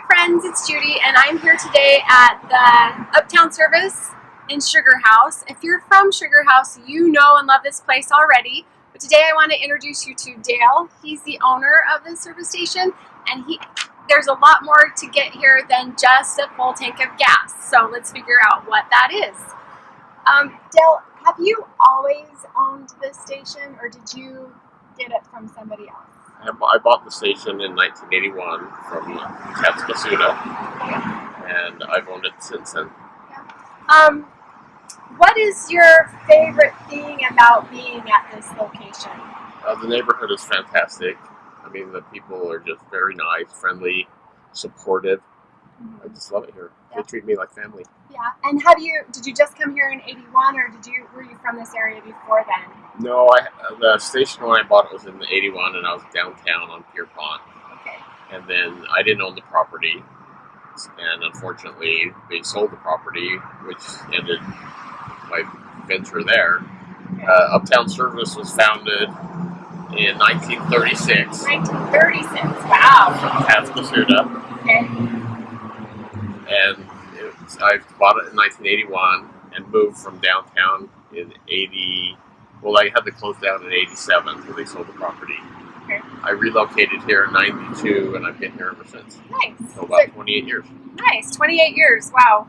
friends, it's Judy, and I'm here today at the UPTOWN Service in Sugarhouse. If you're from Sugarhouse, you know and love this place already, but today I want to introduce you to Dale. He's the owner of the service station, and there's a lot more to get here than just a full tank of gas, so let's figure out what that is. Dale, have you always owned this station, or did you get it from somebody else? I bought the station in 1981 from Katsukasuda, and I've owned it since then. Yeah. What is your favorite thing about being at this location? The neighborhood is fantastic. I mean, the people are just very nice, friendly, supportive. I just love it here. Yeah. They treat me like family. Yeah. And did you just come here in 81, or were you from this area before then? No, the station when I bought it was in 81, and I was downtown on Pier Pond. Okay. And then I didn't own the property, and unfortunately they sold the property, which ended my venture there. Okay. UPTOWN Service was founded in 1936. 1936. Wow. From Katsukasuda. Okay. And I bought it in 1981 and moved from downtown in 80. Well, I had to close down in 87, so they sold the property. Okay. I relocated here in 92, and I've been here ever since. Nice. So about 28 years. Nice. 28 years. Wow.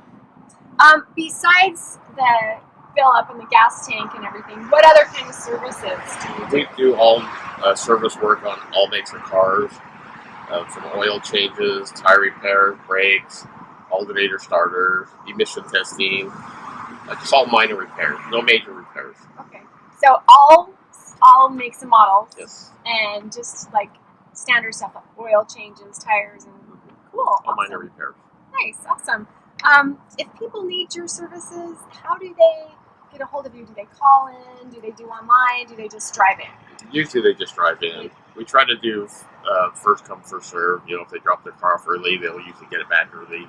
Besides the fill up in the gas tank and everything, what other kind of services do you do? We do all service work on all makes of cars, from oil changes, tire repairs, brakes, alternator starters, emission testing, just all minor repairs, no major repairs. Okay. So all makes and models. Yes. And just like standard stuff like oil changes, tires, and cool. All Awesome. minor repairs. Nice. Awesome. If people need your services, how do they get a hold of you? Do they call in? Do they do online? Do they just drive in? Usually they just drive in. We try to do first come, first serve. You know, if they drop their car off early, they'll usually get it back early.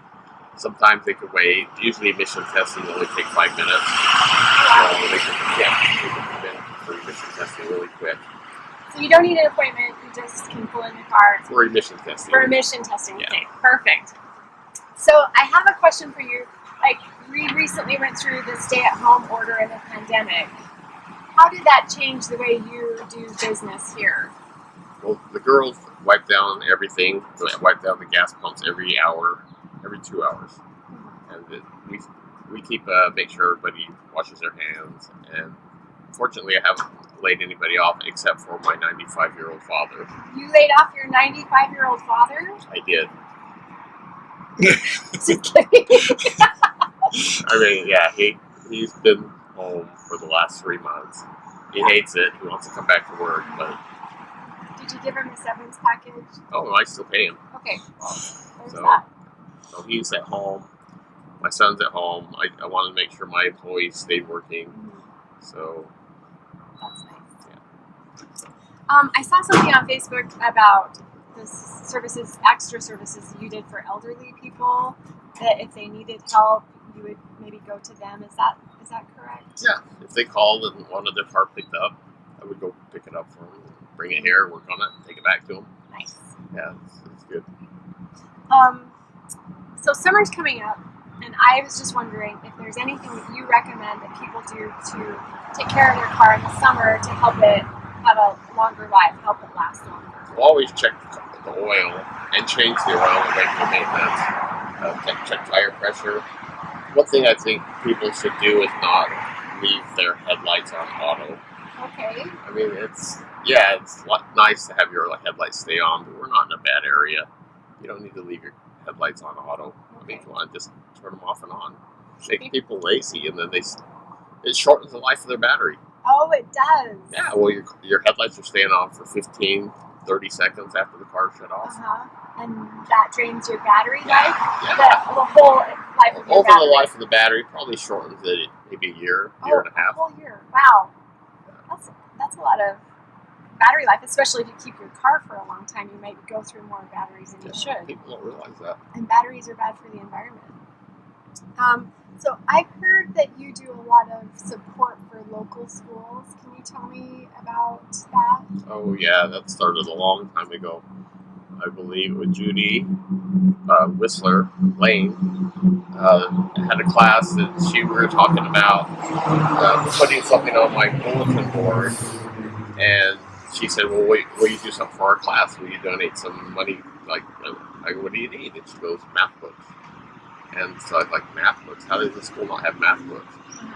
Sometimes they could wait. Usually emission testing only take 5 minutes. So they can come in for emission testing really quick. So you don't need an appointment. You just can pull in the car. For emission testing. For emission testing. Yeah. Okay, perfect. So I have a question for you. Like, we recently went through the stay-at-home order in the pandemic. How did that change the way you do business here? Well, the girls wipe down everything. They wipe down the gas pumps every hour, every 2 hours. And we keep make sure everybody washes their hands. And fortunately, I haven't laid anybody off except for my 95-year-old father. You laid off your 95-year-old father? I did. Just kidding. I mean, yeah, he's been home for the last 3 months. He hates it. He wants to come back to work, but... Did you give him a severance package? Oh, I still pay him. Okay. There's that. So he's at home. My son's at home. I wanted to make sure my employees stayed working. Mm-hmm. So... That's nice. Yeah. I saw something on Facebook about the services, extra services you did for elderly people, that if they needed help, you would maybe go to them. Is that correct? Yeah. If they called and wanted their car picked up, I would go pick it up for them, bring it here, work on it, and take it back to them. Nice. Yeah, it's good. So summer's coming up, and I was just wondering if there's anything that you recommend that people do to take care of their car in the summer to help it have a longer life, help it last longer. We'll always check the oil and change the oil and regular maintenance. Check tire pressure. One thing I think people should do is not leave their headlights on auto. Okay. I mean, it's nice to have your headlights stay on, but we're not in a bad area. You don't need to leave your headlights on auto. I mean, if you want to just turn them off and on. Make people lazy, and then it shortens the life of their battery. Oh, it does. Yeah, well, your headlights are staying on for 15, 30 seconds after the car shut off. And that drains your battery life? Yeah. The whole life of your Over battery? the life of the battery, probably shortens it maybe a year and a half. A whole year. Wow. That's a lot of battery life, especially if you keep your car for a long time. You might go through more batteries than you should. People don't realize that. And batteries are bad for the environment. So I've heard that you do a lot of support for local schools. Can you tell me about that? Oh yeah, that started a long time ago. I believe, with Judy Whistler Lane, had a class that we were talking about putting something on my bulletin board, and she said, "Well, wait, will you do something for our class? Will you donate some money? Like, what do you need?" And she goes, "Math books." And so I was like, "Math books? How does the school not have math books?"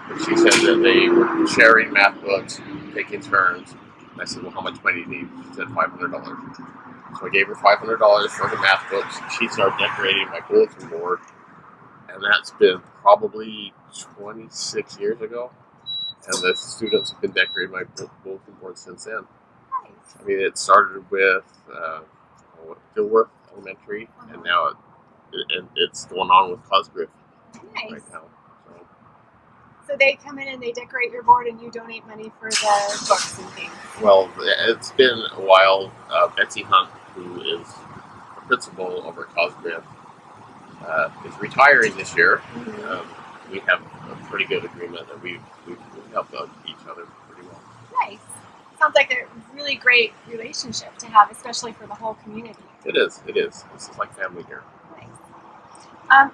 And she said that they were sharing math books, taking turns. And I said, "Well, how much money do you need?" She said, $500. So I gave her $500 for her math books. She started decorating my bulletin board, and that's been probably 26 years ago. And the students have been decorating my bulletin board since then. Nice. I mean, it started with Dilworth Elementary, and now it's going on with Cosgrove Nice. right now. So they come in and they decorate your board, and you donate money for the books and things. Well, it's been a while. Betsy Hunt, who is the principal over at Cosgrove, is retiring this year. Mm-hmm. We have a pretty good agreement that we've helped out each other pretty well. Nice. Sounds like a really great relationship to have, especially for the whole community. It is. This is like family here. Nice.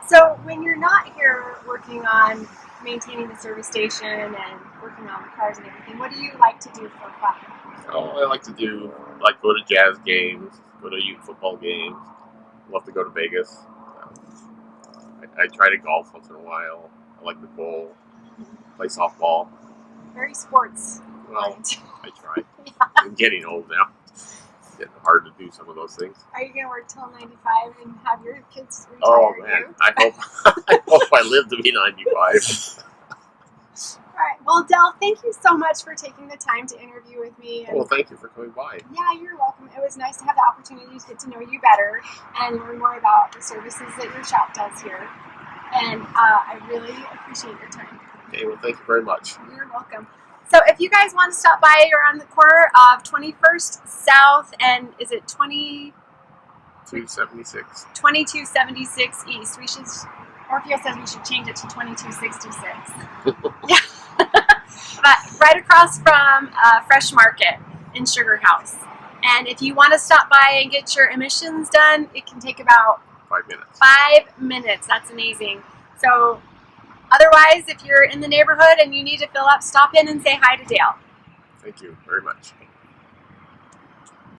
So when you're not here working on maintaining the service station and working on the cars and everything, what do you like to do for fun? Oh, I like to go to jazz games, go to youth football games. Love to go to Vegas. I try to golf once in a while. I like to bowl, play softball. Very sports. Well, right. I try. Yeah. I'm getting old now. It's getting hard to do some of those things. Are you going to work till 95 and have your kids retire? Oh man, I hope I live to be 95. All right. Well, Dale, thank you so much for taking the time to interview with me. Well, thank you for coming by. Yeah, you're welcome. It was nice to have the opportunity to get to know you better and learn more about the services that your shop does here. And I really appreciate your time. Okay, well, thank you very much. You're welcome. So if you guys want to stop by, you're on the corner of 21st South and is it 2276? 2276 East. We should, Orfeo says we should change it to 2266. Yeah. But right across from Fresh Market in Sugarhouse. And if you want to stop by and get your emissions done, it can take about 5 minutes. 5 minutes. That's amazing. So otherwise, if you're in the neighborhood and you need to fill up, stop in and say hi to Dale. Thank you very much.